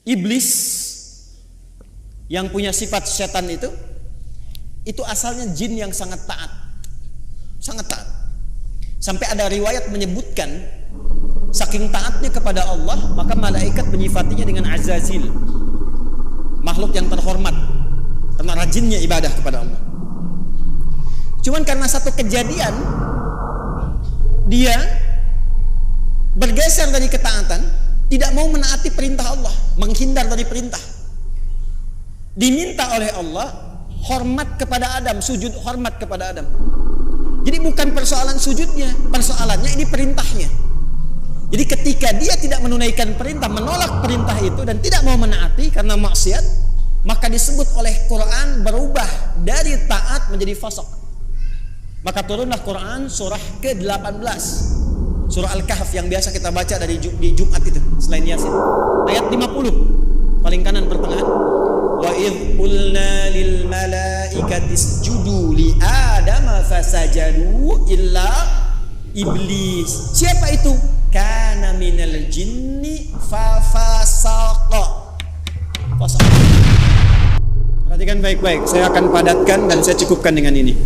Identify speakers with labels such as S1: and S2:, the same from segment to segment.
S1: Iblis yang punya sifat setan itu asalnya jin yang sangat taat. Sangat taat. Sampai ada riwayat menyebutkan saking taatnya kepada Allah, maka malaikat menyifatinya dengan Azazil, makhluk yang terhormat, karena rajinnya ibadah kepada Allah. Cuman karena satu kejadian, dia bergeser dari ketaatan, tidak mau menaati perintah Allah, menghindar dari perintah. Diminta oleh Allah hormat kepada Adam, sujud hormat kepada Adam. Jadi bukan persoalan sujudnya, persoalannya ini perintahnya. Jadi ketika dia tidak menunaikan perintah, menolak perintah itu dan tidak mau menaati karena maksiat, maka disebut oleh Quran berubah dari taat menjadi fasik. Maka turunlah Quran surah ke-18, surah Al-Kahf yang biasa kita baca di Jumat itu selain Yasin, ayat 50 paling kanan pertengahan. Wa idh qulna lil malaikati isjudu li adama fasajadu illa iblis. Siapa itu? Kana minal jinni fafasaqa. Perhatikan baik-baik, saya akan padatkan dan saya cukupkan dengan ini.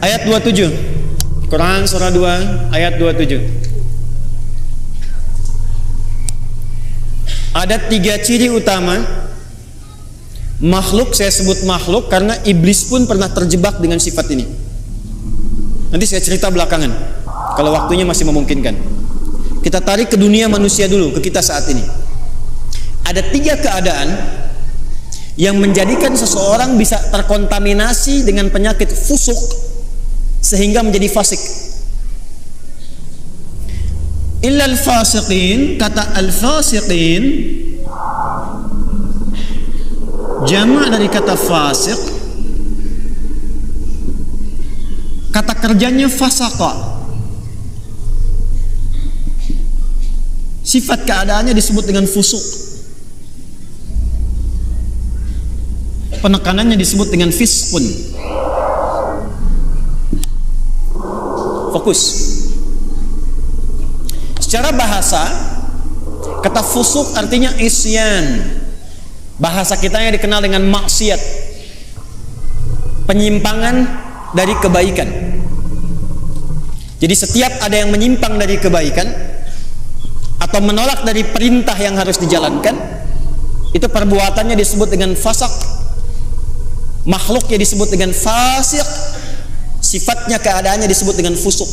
S1: Ayat 27, Quran surah 2 ayat 27. Ada 3 ciri utama makhluk, saya sebut makhluk karena iblis pun pernah terjebak dengan sifat ini. Nanti saya cerita belakangan kalau waktunya masih memungkinkan. Kita tarik ke dunia manusia dulu, ke kita saat ini. Ada 3 keadaan yang menjadikan seseorang bisa terkontaminasi dengan penyakit fusuk sehingga menjadi fasik. Illal fasiqin, kata al-fasiqin jamak dari kata fasik, kata kerjanya fasaqa. Sifat keadaannya disebut dengan fusuk, penekanannya disebut dengan fiskun. Fokus. Secara bahasa, kata fusuk artinya isyan. Bahasa kita yang dikenal dengan maksiat, penyimpangan dari kebaikan. Jadi setiap ada yang menyimpang dari kebaikan atau menolak dari perintah yang harus dijalankan, itu perbuatannya disebut dengan fasak. Makhluknya disebut dengan fasik, sifatnya keadaannya disebut dengan fusuk.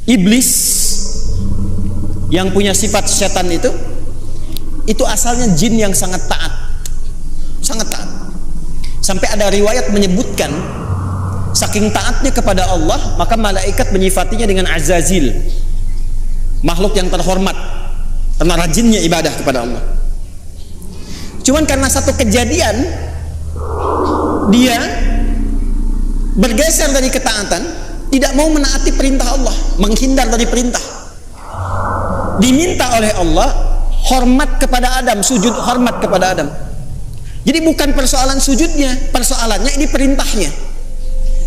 S1: Iblis yang punya sifat setan itu asalnya jin yang sangat taat. Sangat taat. Sampai ada riwayat menyebutkan saking taatnya kepada Allah, maka malaikat menyifatinya dengan Azazil, makhluk yang terhormat, karena rajinnya ibadah kepada Allah. Cuman karena satu kejadian, dia bergeser dari ketaatan, tidak mau menaati perintah Allah, menghindar dari perintah. Diminta oleh Allah hormat kepada Adam, sujud hormat kepada Adam. Jadi bukan persoalan sujudnya, persoalannya ini perintahnya.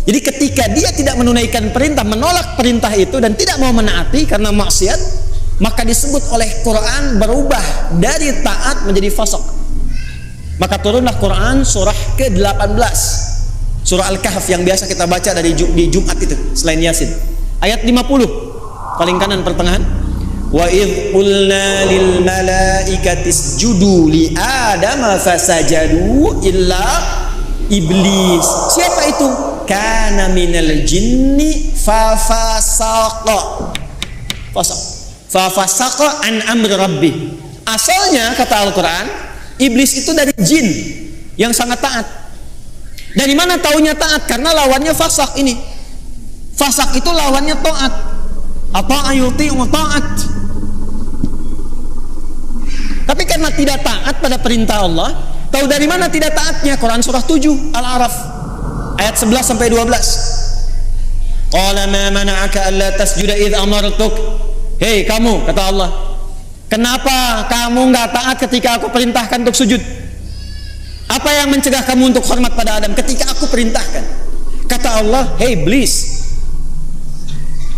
S1: Jadi ketika dia tidak menunaikan perintah, menolak perintah itu dan tidak mau menaati karena maksiat, maka disebut oleh Quran berubah dari taat menjadi fasik. Maka turunlah Quran surah ke-18, surah Al-Kahf yang biasa kita baca di Jumat itu selain Yasin, ayat 50 paling kanan pertengahan. Wa idh qulna lil malaikati isjudu li adama fasajadu illa iblis. Siapa itu? Kana minal jinni fafasaqa. Fafasaqa an amri rabbih. Asalnya kata Al-Quran, iblis itu dari jin yang sangat taat. Dari mana taunya taat? Karena lawannya fasak ini. Fasak itu lawannya taat. Apa ayuti wa taat. Tapi karena tidak taat pada perintah Allah, tahu dari mana tidak taatnya? Quran surah 7 Al-A'raf ayat 11 sampai 12. Qala ma mana'aka alla tasjuda idh amartuk. Hei kamu, kata Allah, kenapa kamu enggak taat ketika aku perintahkan untuk sujud? Apa yang mencegah kamu untuk hormat pada Adam ketika aku perintahkan? Kata Allah, hey iblis,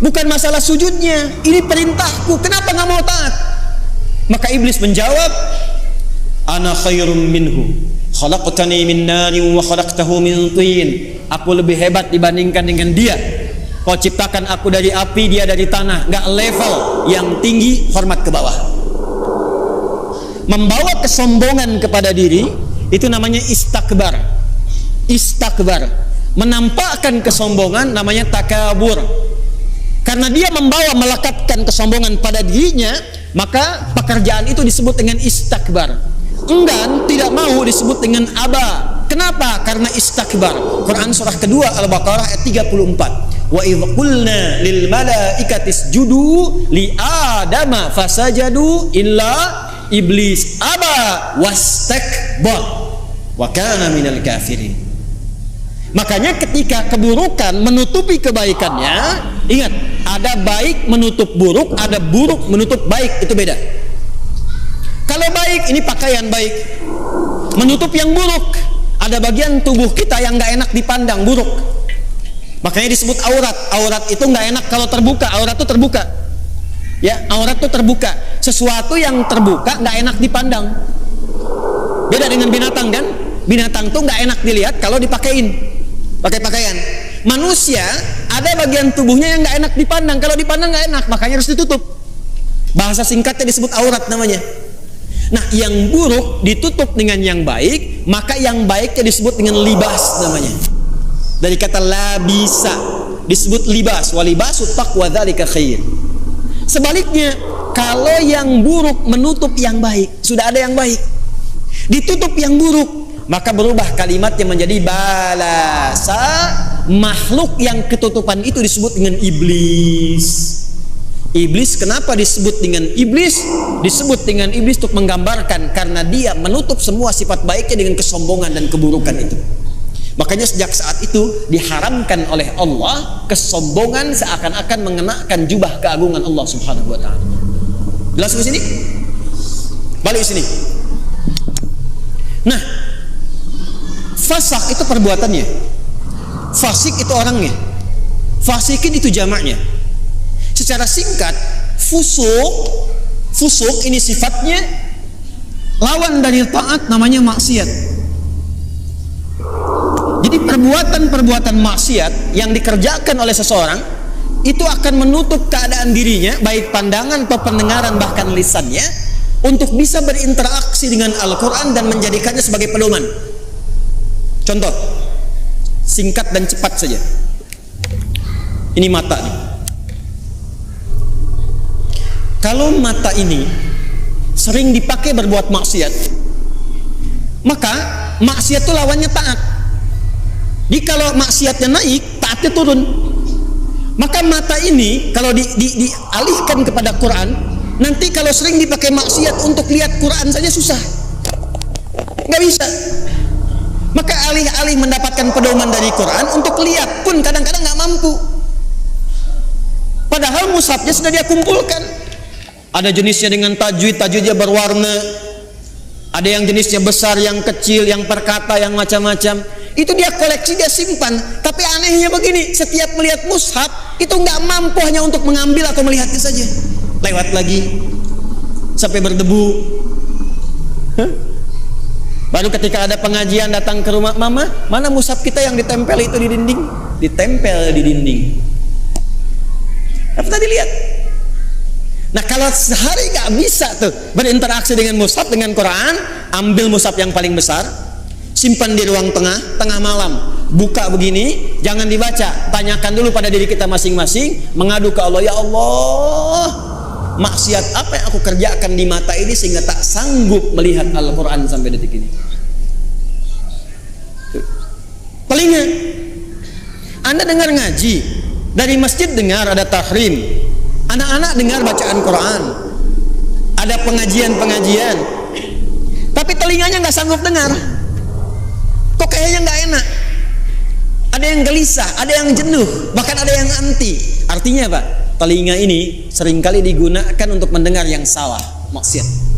S1: Bukan masalah sujudnya, ini perintahku, kenapa nggak mau taat? Maka iblis menjawab, ana khairum minhu, khalaqtani min narin wa khalaqtahu min tin. Aku lebih hebat dibandingkan dengan dia. Kau ciptakan aku dari api, dia dari tanah. Nggak level, yang tinggi hormat ke bawah. Membawa kesombongan kepada diri itu namanya istakbar. Istakbar, menampakkan kesombongan namanya takabur. Karena dia membawa melekatkan kesombongan pada dirinya, maka pekerjaan itu disebut dengan istakbar. Enggan, tidak mau disebut dengan aba. Kenapa? Karena istakbar. Quran surah kedua Al-Baqarah ayat 34. Wa idh qulna lil malaikati isjudu li adama fasajadu illa iblis aba wastakbar wa kana minal kafirin. Makanya ketika keburukan menutupi kebaikannya, ingat, ada baik menutup buruk, ada buruk menutup baik, itu beda. Kalau baik, ini pakaian baik, menutup yang buruk. Ada bagian tubuh kita yang gak enak dipandang, buruk. Makanya disebut aurat. Aurat itu gak enak kalau terbuka. Aurat itu terbuka. Ya, aurat itu terbuka. Sesuatu yang terbuka gak enak dipandang. Beda dengan binatang kan? Binatang tuh gak enak dilihat kalau dipakein. Pakai pakaian. Manusia ada bagian tubuhnya yang nggak enak dipandang. Kalau dipandang nggak enak, makanya harus ditutup. Bahasa singkatnya disebut aurat namanya. Nah, yang buruk ditutup dengan yang baik, maka yang baiknya disebut dengan libas namanya. Dari kata labisa disebut libas. Walibasu taqwa dzalika khair. Sebaliknya, kalau yang buruk menutup yang baik, sudah ada yang baik, ditutup yang buruk, maka berubah kalimatnya menjadi balasa. Makhluk yang ketutupan itu disebut dengan iblis. Iblis kenapa disebut dengan iblis? Disebut dengan iblis untuk menggambarkan karena dia menutup semua sifat baiknya dengan kesombongan dan keburukan itu. Makanya sejak saat itu diharamkan oleh Allah kesombongan seakan-akan mengenakan jubah keagungan Allah Subhanahu wa taala. Jelas di sini? Balik sini. Nah, fasak itu perbuatannya, fasik itu orangnya, fasikin itu jamaknya. Secara singkat, fusuk ini sifatnya lawan dari taat, namanya maksiat. Jadi perbuatan-perbuatan maksiat yang dikerjakan oleh seseorang itu akan menutup keadaan dirinya, baik pandangan atau pendengaran bahkan lisannya, untuk bisa berinteraksi dengan Al-Quran dan menjadikannya sebagai pedoman. Contoh singkat dan cepat saja. Ini mata nih. Kalau mata ini sering dipakai berbuat maksiat, maka maksiat itu lawannya taat. Jadi kalau maksiatnya naik, taatnya turun. Maka mata ini kalau dialihkan kepada Quran, nanti kalau sering dipakai maksiat untuk lihat Quran saja susah, nggak bisa. Maka alih-alih mendapatkan pedoman dari Quran, untuk lihat pun kadang-kadang nggak mampu. Padahal mushafnya sudah dia kumpulkan. Ada jenisnya dengan tajwid, tajwidnya berwarna. Ada yang jenisnya besar, yang kecil, yang perkata, yang macam-macam. Itu dia koleksi, dia simpan. Tapi anehnya begini, setiap melihat mushaf itu nggak mampu hanya untuk mengambil atau melihatnya saja. Lewat lagi sampai berdebu. Baru ketika ada pengajian datang ke rumah, mama, mana mushaf kita yang ditempel itu di dinding? Ditempel di dinding. Apa tadi lihat? Nah, kalau sehari nggak bisa tuh berinteraksi dengan mushaf, dengan Quran, ambil mushaf yang paling besar, simpan di ruang tengah malam, buka begini, jangan dibaca, tanyakan dulu pada diri kita masing-masing, mengadu ke Allah, ya Allah, maksiat apa yang aku kerjakan di mata ini sehingga tak sanggup melihat Al-Quran sampai detik ini. Telinga, Anda dengar ngaji, dari masjid dengar ada tahrim, anak-anak dengar bacaan Quran, ada pengajian-pengajian, tapi telinganya nggak sanggup dengar. Kok kayaknya nggak enak, ada yang gelisah, ada yang jenuh, bahkan ada yang anti. Artinya apa? Telinga ini seringkali digunakan untuk mendengar yang salah, maksiat.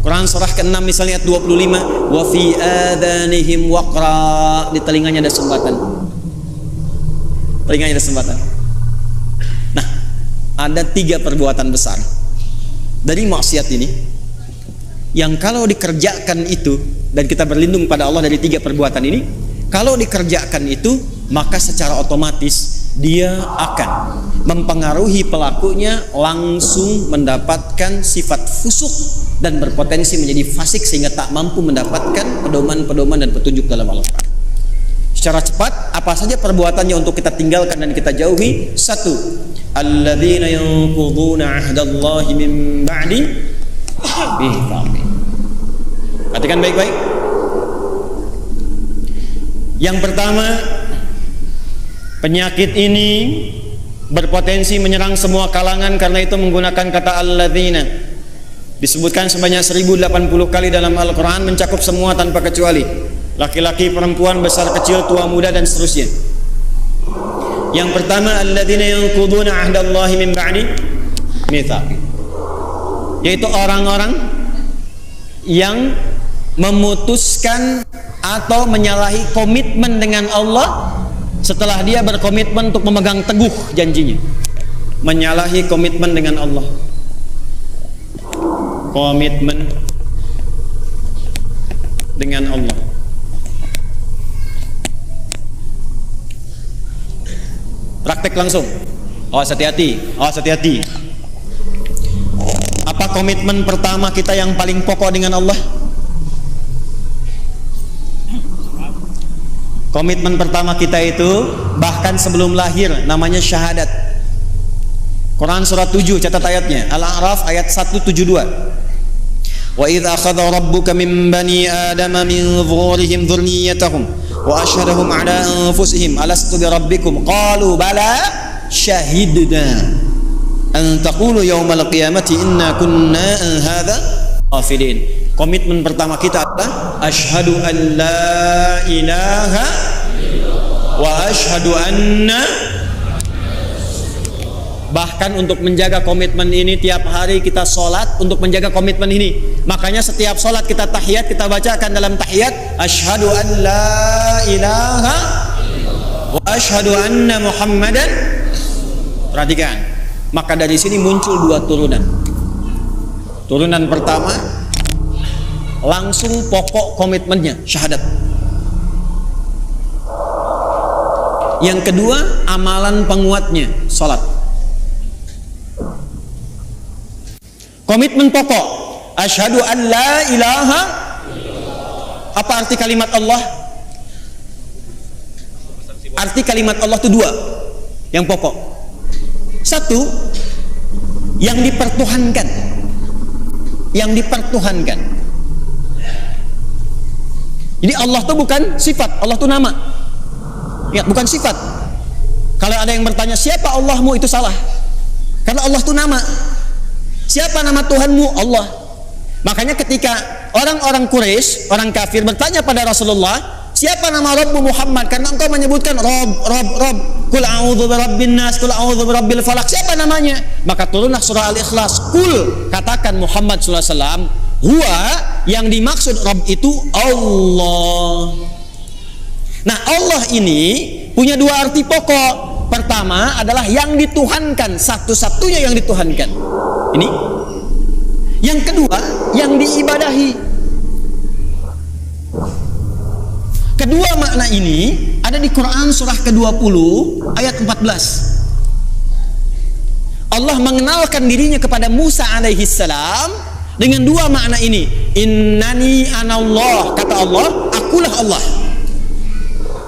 S1: Quran surah ke-6 misalnya ayat 25, wa fi adhanihim waqra, di telinganya ada sumbatan. Telinganya ada sumbatan. Nah, ada 3 perbuatan besar dari maksiat ini yang kalau dikerjakan itu, dan kita berlindung pada Allah dari 3 perbuatan ini, kalau dikerjakan itu maka secara otomatis dia akan mempengaruhi pelakunya langsung mendapatkan sifat fusuk dan berpotensi menjadi fasik sehingga tak mampu mendapatkan pedoman-pedoman dan petunjuk dalam Al-Quran. Secara cepat, apa saja perbuatannya untuk kita tinggalkan dan kita jauhi? 1. Alladzina yanquduna 'ahdallahi min ba'di mitsaqih. Perhatikan baik-baik. Yang pertama, penyakit ini berpotensi menyerang semua kalangan karena itu menggunakan kata alladzina. Disebutkan sebanyak 1080 kali dalam Al-Quran, mencakup semua tanpa kecuali. Laki-laki, perempuan, besar, kecil, tua, muda, dan seterusnya. Yang pertama, alladzina yanquduna 'ahdallahi min ba'di mitsaqih, yaitu orang-orang yang memutuskan atau menyalahi komitmen dengan Allah setelah dia berkomitmen untuk memegang teguh janjinya. Menyalahi komitmen dengan Allah. Komitmen dengan Allah. Praktek langsung. Awas hati-hati, awas hati-hati. Apa komitmen pertama kita yang paling pokok dengan Allah? Komitmen pertama kita itu bahkan sebelum lahir namanya syahadat. Quran surat 7, catat ayatnya, Al-A'raf ayat 172. Wa idz akhadha rabbuka min bani adama min zuhurihim dzurriyyatahum wa asyhadahum ala anfusihim alastu bi rabbikum qalu bala syahidna an taqulu yaumal qiyamati inna kunna an hadza ghafilin. Komitmen pertama kita adalah asyhadu an la ilaha wa asyhadu anna. Bahkan untuk menjaga komitmen ini tiap hari kita sholat untuk menjaga komitmen ini. Makanya setiap sholat kita tahiyat, kita bacakan dalam tahiyat asyhadu an la ilaha wa asyhadu anna muhammadan. Perhatikan. Maka dari sini muncul 2 turunan. Turunan pertama, langsung pokok komitmennya syahadat. Yang kedua, amalan penguatnya salat. Komitmen pokok asyhadu an la ilaha. Apa arti kalimat Allah? Arti kalimat Allah itu 2 yang pokok. 1, yang dipertuhankan. Yang dipertuhankan. Jadi Allah itu bukan sifat, Allah itu nama. Ya, bukan sifat. Kalau ada yang bertanya siapa Allahmu, itu salah. Karena Allah itu nama. Siapa nama Tuhanmu? Allah. Makanya ketika orang-orang Quraisy, orang kafir bertanya pada Rasulullah, siapa nama Rabbu Muhammad? Karena engkau menyebutkan Rabb. Qul a'udzu birabbin nas, qul a'udzu birabbil falaq. Siapa namanya? Maka turunlah surah Al-Ikhlas. Qul, katakan Muhammad sallallahu alaihi wasallam, huwa, yang dimaksud Rabb itu Allah. Nah, Allah ini punya 2 arti pokok. Pertama adalah yang dituhankan, satu-satunya yang dituhankan. Ini. Yang kedua, yang diibadahi. Kedua makna ini ada di Quran surah ke-20 ayat 14. Allah mengenalkan dirinya kepada Musa alaihi salam dengan 2 makna ini. Innani anallah, kata Allah, akulah Allah.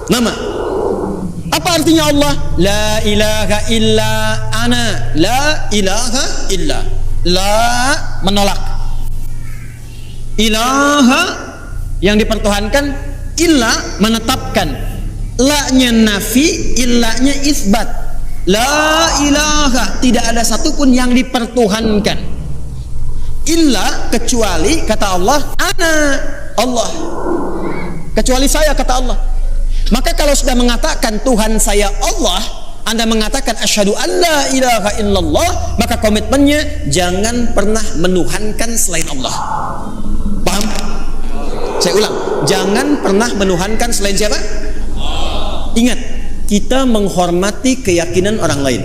S1: Nama. Apa artinya Allah? La ilaha illa ana. La ilaha illa. La menolak. Ilaha yang dipertuhankan, illa menetapkan. La-nya nafi, illa-nya isbat. La ilaha, tidak ada satupun yang dipertuhankan. Illa, kecuali, kata Allah, ana, Allah. Kecuali saya, kata Allah. Maka kalau sudah mengatakan Tuhan saya Allah, Anda mengatakan asyhadu an la ilaha illallah, maka komitmennya jangan pernah menuhankan selain Allah. Paham? Saya ulang, jangan pernah menuhankan selain siapa? Ingat, kita menghormati keyakinan orang lain.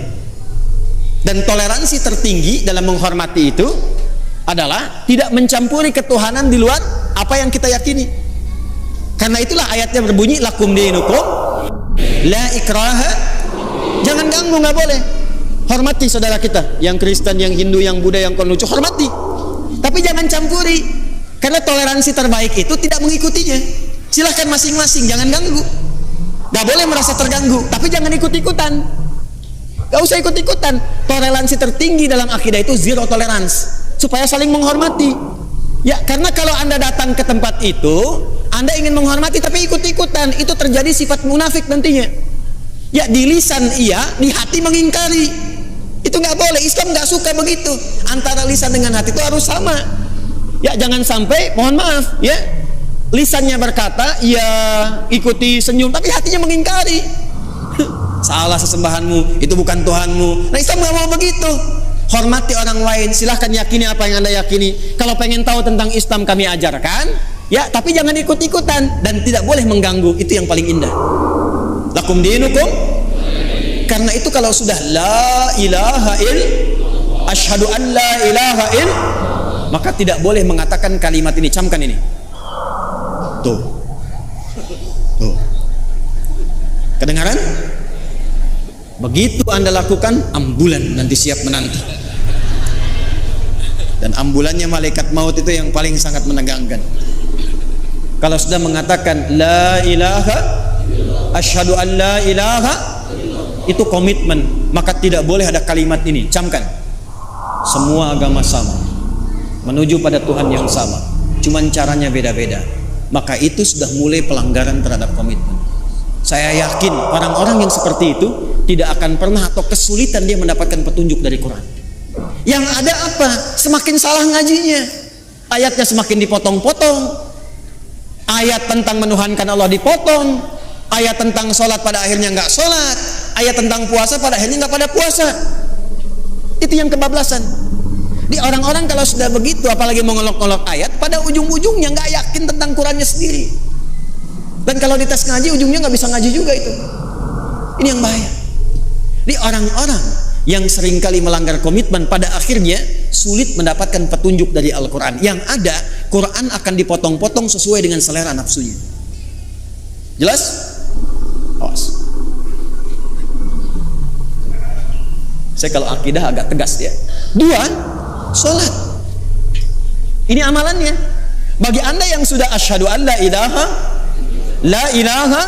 S1: Dan toleransi tertinggi dalam menghormati itu adalah tidak mencampuri ketuhanan di luar apa yang kita yakini. Karena itulah ayatnya berbunyi lakum dinukum la ikraha. Jangan ganggu, nggak boleh. Hormati saudara kita, yang Kristen, yang Hindu, yang Buddha, yang Konghucu, hormati. Tapi jangan campuri. Karena toleransi terbaik itu tidak mengikutinya. Silahkan masing-masing, jangan ganggu. Nggak boleh merasa terganggu, tapi jangan ikut-ikutan. Gak usah ikut-ikutan. Toleransi tertinggi dalam akidah itu zero tolerance, supaya saling menghormati. Ya, karena kalau Anda datang ke tempat itu, Anda ingin menghormati tapi ikut-ikutan, itu terjadi sifat munafik nantinya. Ya, di lisan iya, di hati mengingkari. Itu nggak boleh. Islam nggak suka begitu. Antara lisan dengan hati itu harus sama. Ya, jangan sampai, mohon maaf, ya, lisannya berkata, ya ikuti senyum, tapi hatinya mengingkari. Salah sesembahanmu, itu bukan Tuhanmu. Nah, Islam nggak mau begitu. Hormati orang lain, silahkan yakini apa yang Anda yakini. Kalau pengen tahu tentang Islam kami ajarkan, ya, tapi jangan ikut-ikutan dan tidak boleh mengganggu. Itu yang paling indah. Lakum dinukum. Karena itu kalau sudah la ilaha il, asyhadu an la ilaha il, maka tidak boleh mengatakan kalimat ini. Camkan ini. Tuh. Kedengaran? Begitu Anda lakukan, ambulan nanti siap menanti. Dan ambulannya malaikat maut itu yang paling sangat menegangkan. Kalau sudah mengatakan la ilaha, asyhadu an la ilaha, itu komitmen, maka tidak boleh ada kalimat ini. Camkan. Semua agama sama, menuju pada Tuhan yang sama, cuman caranya beda-beda. Maka itu sudah mulai pelanggaran terhadap komitmen. Saya yakin orang-orang yang seperti itu tidak akan pernah atau kesulitan dia mendapatkan petunjuk dari Quran. Yang ada apa? Semakin salah ngajinya, ayatnya semakin dipotong-potong. Ayat tentang menuhankan Allah dipotong, ayat tentang sholat pada akhirnya nggak sholat, ayat tentang puasa pada akhirnya nggak pada puasa. Itu yang kebablasan. Di orang-orang kalau sudah begitu, apalagi mengolok-olok ayat, pada ujung-ujungnya nggak yakin tentang Qurannya sendiri. Dan kalau di tes ngaji, ujungnya nggak bisa ngaji juga itu. Ini yang bahaya. Di orang-orang yang seringkali melanggar komitmen, pada akhirnya sulit mendapatkan petunjuk dari Al-Quran. Yang ada, Quran akan dipotong-potong sesuai dengan selera nafsunya. Jelas? Awas. Saya kalau akidah agak tegas ya. 2, sholat. Ini amalannya. Bagi Anda yang sudah asyhadu an la ilaha,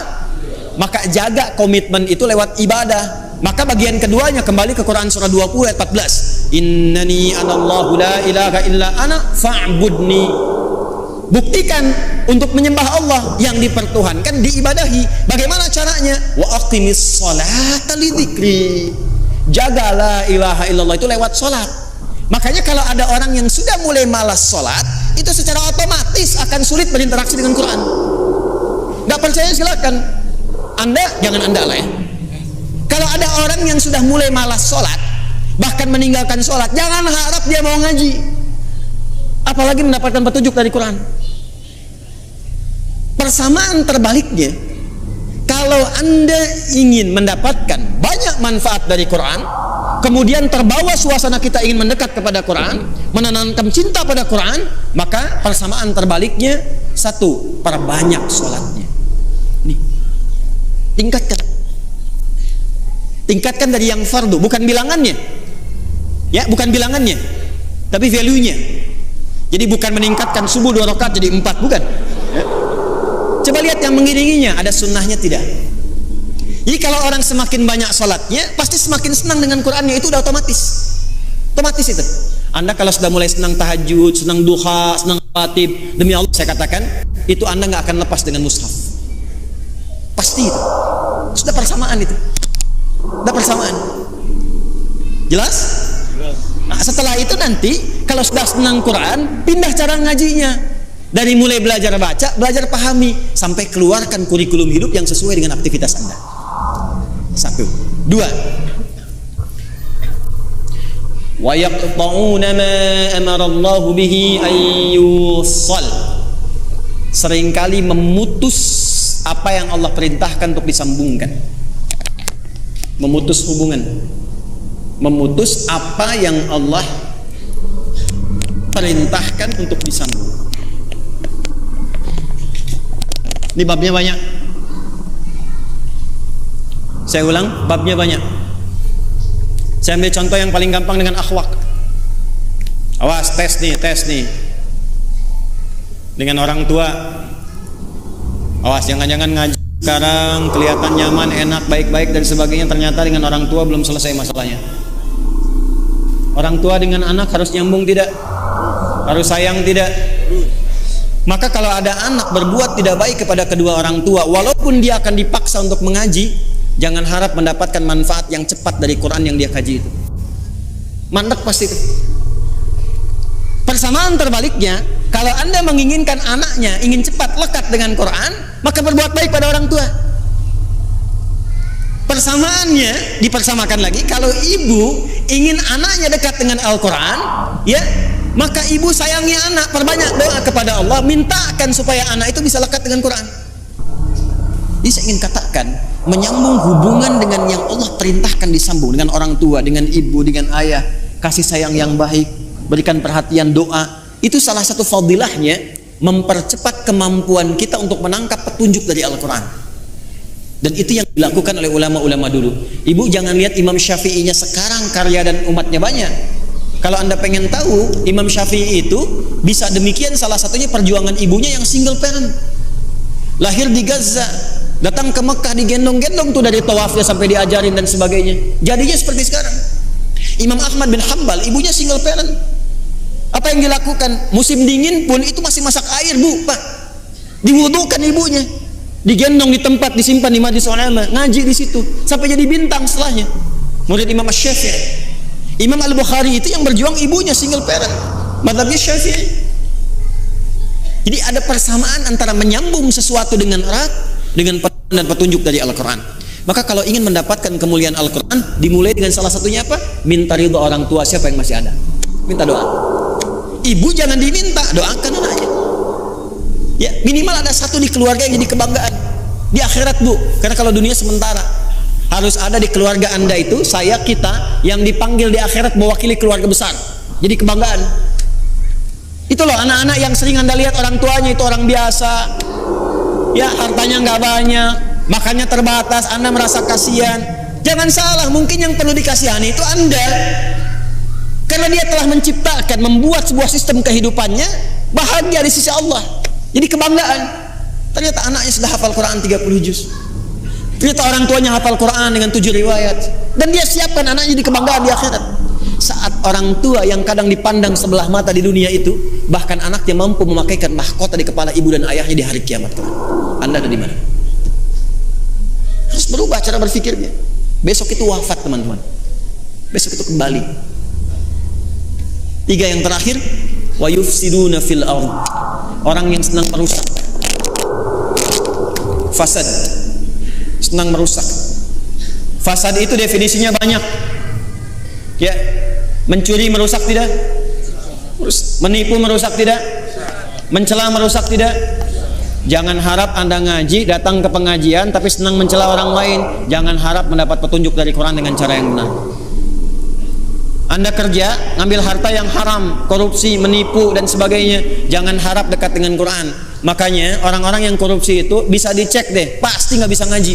S1: maka jaga komitmen itu lewat ibadah. Maka bagian keduanya kembali ke Quran surah 20 ayat 14. Innani anallahu la ilaha illa ana fa'budni. Buktikan untuk menyembah Allah yang dipertuhankan diibadahi. Bagaimana caranya? Wa aqimis sholata lidzikri. Jaga la ilaha illallah itu lewat sholat. Makanya kalau ada orang yang sudah mulai malas sholat, itu secara otomatis akan sulit berinteraksi dengan Quran. Gak percaya silakan. Anda, jangan Anda lah ya. Kalau ada orang yang sudah mulai malas sholat, bahkan meninggalkan sholat, jangan harap dia mau ngaji, apalagi mendapatkan petunjuk dari Quran. Persamaan terbaliknya, kalau Anda ingin mendapatkan banyak manfaat dari Quran, kemudian terbawa suasana kita ingin mendekat kepada Quran, menanamkan cinta pada Quran, maka persamaan terbaliknya, 1, perbanyak sholatnya. Nih, tingkatkan dari yang fardu, bukan bilangannya, ya, bukan bilangannya, tapi value-nya. Jadi bukan meningkatkan subuh 2 rakaat jadi 4, bukan. Ya. Coba lihat yang mengiringinya, ada sunnahnya tidak? Jadi kalau orang semakin banyak sholatnya, pasti semakin senang dengan Qurannya, itu udah otomatis itu. Anda kalau sudah mulai senang tahajud, senang duha, senang khatib, demi Allah saya katakan, itu Anda nggak akan lepas dengan mushaf. Pasti itu. Sudah persamaan itu. Sudah persamaan. Jelas? Nah, setelah itu nanti kalau sudah senang Quran, pindah cara ngajinya. Dari mulai belajar baca, belajar pahami, sampai keluarkan kurikulum hidup yang sesuai dengan aktivitas Anda. 1. 2. Wa yaqta'una ma amara Allah bihi ay yushal. Seringkali memutus apa yang Allah perintahkan untuk disambungkan. Memutus hubungan. memutus apa yang Allah perintahkan untuk disambung. Ini babnya banyak. Saya ulang, babnya banyak. Saya ambil contoh yang paling gampang dengan akhlak. Awas, tes nih. Dengan orang tua. Awas, jangan-jangan ngaji sekarang kelihatan nyaman, enak, baik-baik dan sebagainya, ternyata dengan orang tua belum selesai masalahnya. Orang tua dengan anak harus nyambung tidak? Harus sayang tidak? Maka kalau ada anak berbuat tidak baik kepada kedua orang tua, walaupun dia akan dipaksa untuk mengaji, jangan harap mendapatkan manfaat yang cepat dari Quran yang dia kaji itu. Mandek pasti itu. Persamaan terbaliknya, kalau Anda menginginkan anaknya ingin cepat lekat dengan Quran, maka berbuat baik pada orang tua. Persamaannya dipersamakan lagi, kalau ibu ingin anaknya dekat dengan Al-Quran, ya, maka ibu sayangi anak, perbanyak doa kepada Allah, mintakan supaya anak itu bisa lekat dengan Quran. Jadi saya ingin katakan, menyambung hubungan dengan yang Allah perintahkan disambung, dengan orang tua, dengan ibu, dengan ayah, kasih sayang yang baik, berikan perhatian, doa, itu salah satu fadilahnya mempercepat kemampuan kita untuk menangkap petunjuk dari Al-Quran. Dan itu yang dilakukan oleh ulama-ulama dulu. Ibu jangan lihat Imam Syafi'inya sekarang karya dan umatnya banyak. Kalau Anda pengen tahu Imam Syafi'i itu bisa demikian, salah satunya perjuangan ibunya yang single parent, lahir di Gaza, datang ke Mekah digendong-gendong tuh dari tawafnya sampai diajarin dan sebagainya. Jadinya seperti sekarang. Imam Ahmad bin Hanbal, ibunya single parent. Apa yang dilakukan? Musim dingin pun itu masih masak air, Bu, Pak. Diwudukan ibunya. Digendong di tempat, disimpan di majlis ulama, ngaji di situ sampai jadi bintang setelahnya. Murid Imam Syafi'i. Imam Al-Bukhari itu yang berjuang ibunya single parent, mazhabnya Syafi'i. Jadi ada persamaan antara menyambung sesuatu dengan erat dengan petunjuk dan petunjuk dari Al-Quran. Maka kalau ingin mendapatkan kemuliaan Al-Quran, dimulai dengan salah satunya apa? Minta ridho orang tua, siapa yang masih ada. Minta doa. Ibu jangan diminta, doakan anaknya. Ya, minimal ada satu di keluarga yang jadi kebanggaan di akhirat, Bu. Karena kalau dunia sementara, harus ada di keluarga Anda itu, saya, kita yang dipanggil di akhirat mewakili keluarga besar. Jadi kebanggaan. Itu loh anak-anak yang sering Anda lihat orang tuanya itu orang biasa. Ya, hartanya nggak banyak, makannya terbatas, Anda merasa kasihan. Jangan salah, mungkin yang perlu dikasihani itu Anda. Karena dia telah menciptakan, membuat sebuah sistem kehidupannya bahagia di sisi Allah. Jadi kebanggaan. Ternyata anaknya sudah hafal Quran 30 juz. Ternyata orang tuanya hafal Quran dengan 7 riwayat. Dan dia siapkan anaknya di kebanggaan di akhirat. Saat orang tua yang kadang dipandang sebelah mata di dunia itu, bahkan anaknya mampu memakaikan mahkota di kepala ibu dan ayahnya di hari kiamat. Anda ada di mana? Harus berubah cara berpikirnya. Besok itu wafat, teman-teman. Besok itu kembali. 3 yang terakhir, wa yufsiduna fil ardh. Orang yang senang merusak. Fasad. Senang merusak. Fasad itu definisinya banyak. Ya, mencuri merusak tidak? Menipu merusak tidak? Mencela merusak tidak? Jangan harap Anda ngaji, datang ke pengajian tapi senang mencela orang lain. Jangan harap mendapat petunjuk dari Quran dengan cara yang benar. Anda kerja, ngambil harta yang haram, korupsi, menipu dan sebagainya, jangan harap dekat dengan Quran. Makanya orang-orang yang korupsi itu bisa dicek deh, pasti nggak bisa ngaji.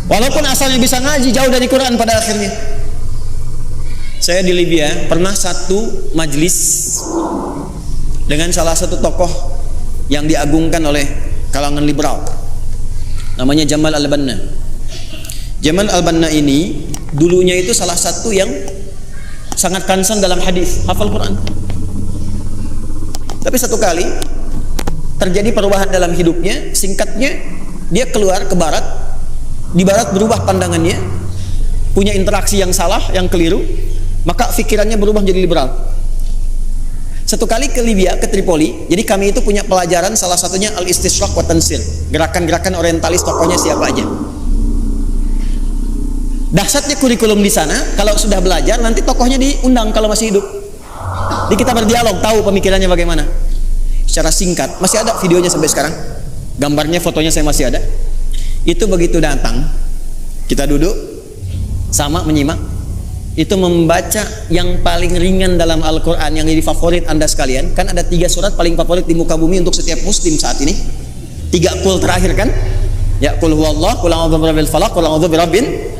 S1: Walaupun asalnya bisa ngaji, jauh dari Quran pada akhirnya. Saya di Libya pernah satu majlis dengan salah satu tokoh yang diagungkan oleh kalangan liberal, namanya Jamal Al-Banna. Jamal Al-Banna ini dulunya itu salah satu yang sangat concern dalam hadis, hafal Quran. Tapi satu kali terjadi perubahan dalam hidupnya. Singkatnya, dia keluar ke barat. Di barat berubah pandangannya, punya interaksi yang salah, yang keliru, maka pikirannya berubah menjadi liberal. Satu kali ke Libya, ke Tripoli. Jadi kami itu punya pelajaran, salah satunya Al-Istishraq wa Tansir, gerakan-gerakan orientalis, tokohnya siapa aja. Dahsyatnya kurikulum di sana, kalau sudah belajar nanti tokohnya diundang kalau masih hidup. Jadi kita berdialog, tahu pemikirannya bagaimana. Secara singkat, masih ada videonya sampai sekarang. Gambarnya, fotonya saya masih ada. Itu begitu datang, kita duduk, sama menyimak, itu membaca yang paling ringan dalam Al-Quran yang jadi favorit Anda sekalian. Kan ada 3 surat paling favorit di muka bumi untuk setiap muslim saat ini. 3 qul terakhir kan? Ya, qul huwallah, qul a'udzu birabbil falaq, qul a'udzu birabbin.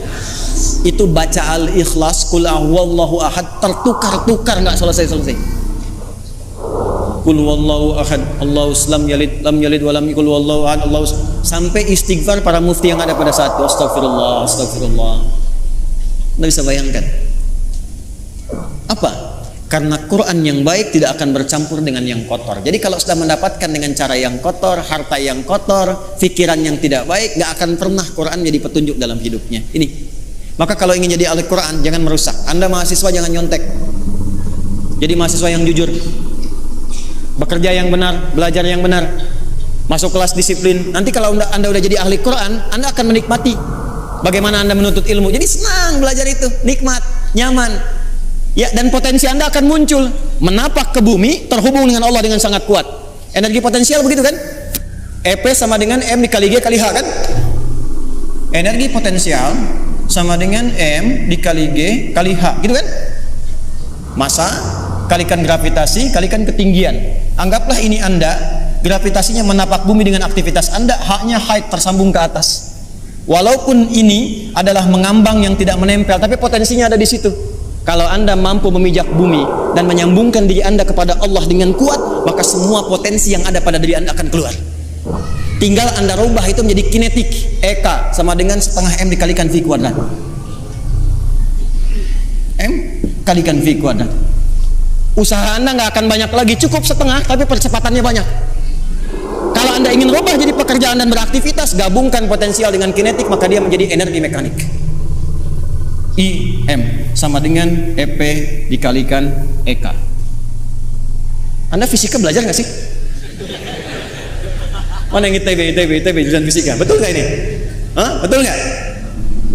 S1: Itu baca Al-Ikhlas, qul huwallahu ahad, tertukar-tukar nggak selesai-selesai. Qul huwallahu ahad, Allahus lam yalid wa lam yakul huwallahu ahad, sampai istighfar para mufti yang ada pada saat itu. Astagfirullah, astagfirullah. Anda bisa bayangkan apa? Karena Quran yang baik tidak akan bercampur dengan yang kotor. Jadi kalau sudah mendapatkan dengan cara yang kotor, harta yang kotor, pikiran yang tidak baik, nggak akan pernah Quran jadi petunjuk dalam hidupnya. Ini. Maka kalau ingin jadi ahli Quran, jangan merusak. Anda mahasiswa jangan nyontek. Jadi mahasiswa yang jujur, bekerja yang benar, belajar yang benar, masuk kelas disiplin. Nanti kalau Anda udah jadi ahli Quran, Anda akan menikmati bagaimana Anda menuntut ilmu. Jadi senang belajar itu, nikmat, nyaman. Ya, dan potensi Anda akan muncul, menapak ke bumi, terhubung dengan Allah dengan sangat kuat. Energi potensial begitu kan? EP sama dengan M dikali G kali H kan? Energi potensial sama dengan M dikali G kali H, gitu kan? Massa kalikan gravitasi kalikan ketinggian. Anggaplah ini Anda, gravitasinya menapak bumi dengan aktivitas Anda, H-nya height, tersambung ke atas. Walaupun ini adalah mengambang yang tidak menempel, tapi potensinya ada di situ. Kalau Anda mampu memijak bumi dan menyambungkan diri Anda kepada Allah dengan kuat, maka semua potensi yang ada pada diri Anda akan keluar. Tinggal Anda rubah itu menjadi kinetik. EK sama dengan setengah M dikalikan V kuadrat. M kalikan V kuadrat. Usaha Anda nggak akan banyak lagi, cukup setengah, tapi percepatannya banyak. Kalau Anda ingin rubah jadi pekerjaan dan beraktivitas, gabungkan potensial dengan kinetik, maka dia menjadi energi mekanik. IM sama dengan EP dikalikan EK. Anda fisika belajar nggak sih? Mana yang ITB jurusan fisika? Betul nggak ini? Hah? Betul nggak?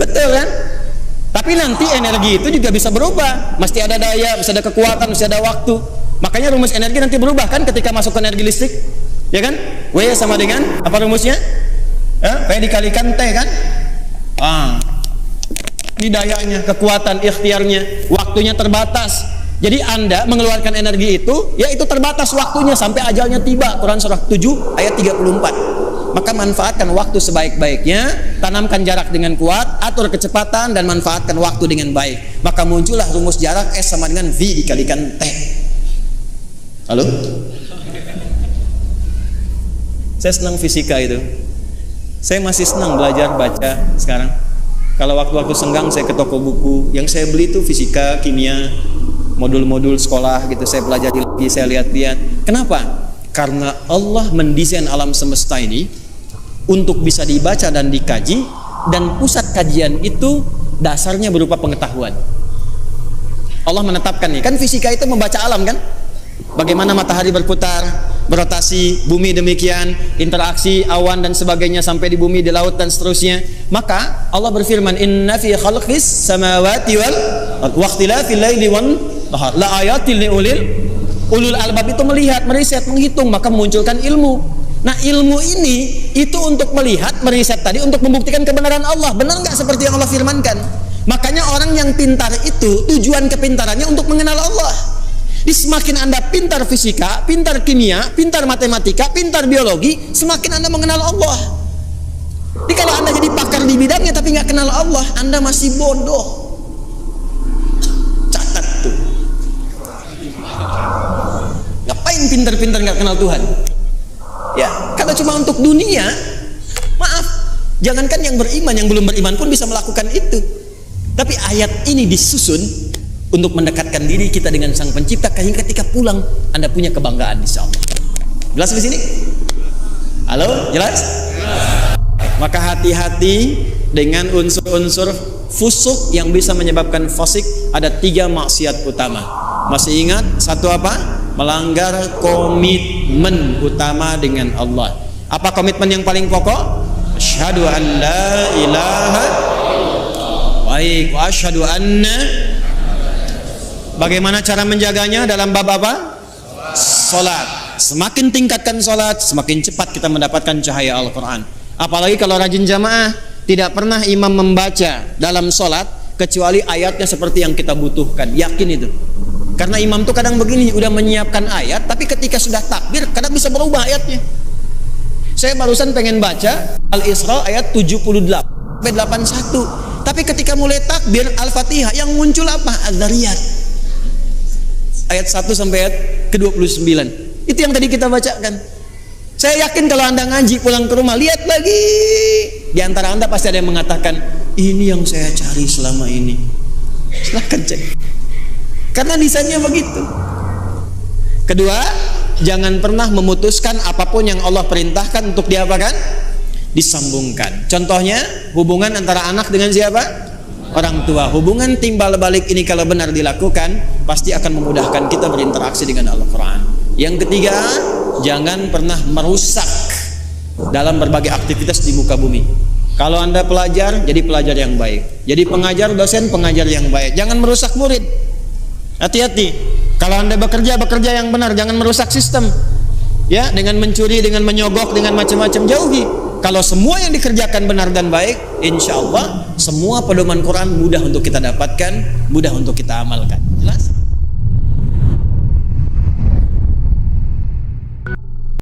S1: Betul kan? Tapi nanti energi itu juga bisa berubah. Mesti ada daya, mesti ada kekuatan, mesti ada waktu. Makanya rumus energi nanti berubah kan ketika masuk ke energi listrik. Ya kan? W sama dengan apa rumusnya? P dikalikan T kan? Ini dayanya, kekuatan, ikhtiarnya, waktunya terbatas. Jadi Anda mengeluarkan energi itu, ya itu terbatas waktunya sampai ajalnya tiba. Quran surah 7 ayat 34. Maka manfaatkan waktu sebaik-baiknya, tanamkan jarak dengan kuat, atur kecepatan dan manfaatkan waktu dengan baik. Maka muncullah rumus jarak S sama dengan V dikalikan T. Halo? Saya senang fisika itu. Saya masih senang belajar baca sekarang. Kalau waktu-waktu senggang saya ke toko buku. Yang saya beli itu fisika, kimia, modul-modul sekolah gitu. Saya pelajari lagi, saya lihat-lihat. Kenapa? Karena Allah mendesain alam semesta ini untuk bisa dibaca dan dikaji, dan pusat kajian itu dasarnya berupa pengetahuan. Allah menetapkan nih, kan fisika itu membaca alam kan? Bagaimana matahari berputar, berotasi, bumi demikian, interaksi awan dan sebagainya sampai di bumi, di laut dan seterusnya. Maka Allah berfirman, inna fi khalqis samawati wal waqtilafil laili wan nahar la ayatil liulil ulul albab. Itu melihat, meriset, menghitung, maka memunculkan ilmu. Nah, ilmu ini itu untuk melihat, meriset tadi untuk membuktikan kebenaran Allah. Benar nggak seperti yang Allah firmankan? Makanya orang yang pintar itu tujuan kepintarannya untuk mengenal Allah. Semakin Anda pintar fisika, pintar kimia, pintar matematika, pintar biologi, semakin Anda mengenal Allah. Jadi kalau Anda jadi pakar di bidangnya tapi nggak kenal Allah, Anda masih bodoh. Catat tuh. Ngapain pintar-pintar nggak kenal Tuhan? Ya, kalau cuma untuk dunia, maaf. Jangankan yang beriman, yang belum beriman pun bisa melakukan itu. Tapi ayat ini disusun untuk mendekatkan diri kita dengan Sang Pencipta, hingga ketika pulang Anda punya kebanggaan insya Allah. Jelas di sini? Halo, jelas? Maka hati-hati dengan unsur-unsur fusuk yang bisa menyebabkan fasik. Ada 3 maksiat utama. Masih ingat satu apa? Melanggar komitmen utama dengan Allah. Apa komitmen yang paling pokok? Asyhadu an la ilaha wa asyhadu anna. Bagaimana cara menjaganya dalam bab apa? Salat. Semakin tingkatkan salat, semakin cepat kita mendapatkan cahaya Al-Quran. Apalagi kalau rajin jamaah, tidak pernah imam membaca dalam salat kecuali ayatnya seperti yang kita butuhkan. Yakin itu. Karena imam tuh kadang begini, udah menyiapkan ayat, tapi ketika sudah takbir kadang bisa berubah ayatnya. Saya barusan pengen baca Al-Isra ayat 78 sampai 81, tapi ketika mulai takbir Al-Fatihah yang muncul apa? Az-Zariyat ayat 1 sampai ayat ke-29. Itu yang tadi kita bacakan. Saya yakin kalau Anda ngaji pulang ke rumah, lihat lagi, di antara Anda pasti ada yang mengatakan, ini yang saya cari selama ini. Silahkan cek, karena desainnya begitu. Kedua, jangan pernah memutuskan apapun yang Allah perintahkan untuk diapakan? Disambungkan. Contohnya, hubungan antara anak dengan siapa? Orang tua. Hubungan timbal balik ini kalau benar dilakukan, pasti akan memudahkan kita berinteraksi dengan Al-Quran. Yang ketiga, jangan pernah merusak dalam berbagai aktivitas di muka bumi. Kalau Anda pelajar, jadi pelajar yang baik. Jadi pengajar, dosen, pengajar yang baik. Jangan merusak murid. Hati-hati. Kalau Anda bekerja, bekerja yang benar, jangan merusak sistem. Ya, dengan mencuri, dengan menyogok, dengan macam-macam, jauhi. Kalau semua yang dikerjakan benar dan baik, insya Allah semua pedoman Quran mudah untuk kita dapatkan, mudah untuk kita amalkan. Jelas?